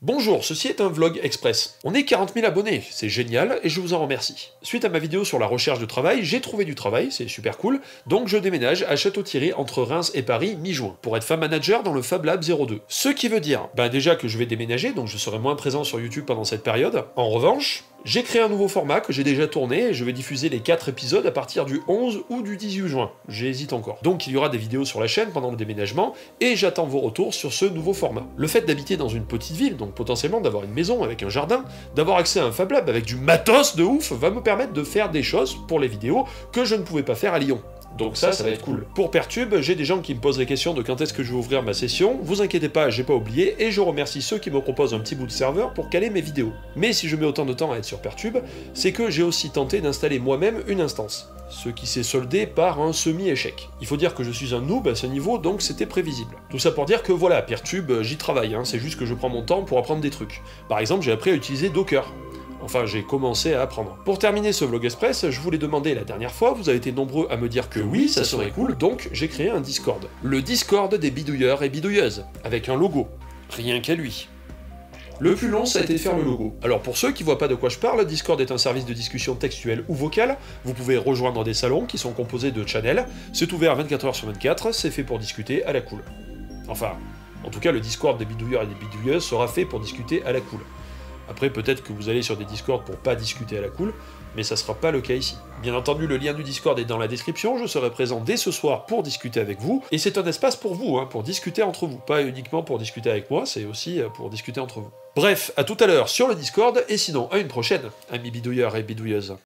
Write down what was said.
Bonjour, ceci est un vlog express. On est 40 000 abonnés, c'est génial et je vous en remercie. Suite à ma vidéo sur la recherche de travail, j'ai trouvé du travail, c'est super cool, donc je déménage à Château-Thierry entre Reims et Paris mi-juin, pour être Fab Manager dans le Fab Lab 02. Ce qui veut dire, déjà que je vais déménager, donc je serai moins présent sur YouTube pendant cette période. En revanche, j'ai créé un nouveau format que j'ai déjà tourné et je vais diffuser les 4 épisodes à partir du 11 ou du 18 juin. J'hésite encore. Donc il y aura des vidéos sur la chaîne pendant le déménagement et j'attends vos retours sur ce nouveau format. Le fait d'habiter dans une petite ville, donc potentiellement d'avoir une maison avec un jardin, d'avoir accès à un Fab Lab avec du matos de ouf, va me permettre de faire des choses pour les vidéos que je ne pouvais pas faire à Lyon. Donc ça va être cool. Pour Pertube, j'ai des gens qui me posent la question de quand est-ce que je vais ouvrir ma session. Vous inquiétez pas, j'ai pas oublié, et je remercie ceux qui me proposent un petit bout de serveur pour caler mes vidéos. Mais si je mets autant de temps à être sur Pertube, c'est que j'ai aussi tenté d'installer moi-même une instance. Ce qui s'est soldé par un semi-échec. Il faut dire que je suis un noob à ce niveau, donc c'était prévisible. Tout ça pour dire que voilà, Pertube, j'y travaille, c'est juste que je prends mon temps pour apprendre des trucs. Par exemple, j'ai appris à utiliser Docker. Enfin, j'ai commencé à apprendre. Pour terminer ce vlog express, je vous l'ai demandé la dernière fois, vous avez été nombreux à me dire que oui, ça serait cool, donc j'ai créé un Discord. Le Discord des bidouilleurs et bidouilleuses, avec un logo. Rien qu'à lui. Le plus long, ça a été de faire le logo. Alors pour ceux qui voient pas de quoi je parle, Discord est un service de discussion textuelle ou vocale, vous pouvez rejoindre des salons qui sont composés de channels, c'est ouvert 24h sur 24, c'est fait pour discuter à la cool. Enfin, en tout cas le Discord des bidouilleurs et des bidouilleuses sera fait pour discuter à la cool. Après, peut-être que vous allez sur des Discord pour pas discuter à la cool, mais ça sera pas le cas ici. Bien entendu, le lien du Discord est dans la description, je serai présent dès ce soir pour discuter avec vous, et c'est un espace pour vous, pour discuter entre vous, pas uniquement pour discuter avec moi, c'est aussi pour discuter entre vous. Bref, à tout à l'heure sur le Discord, et sinon à une prochaine, amis bidouilleurs et bidouilleuses.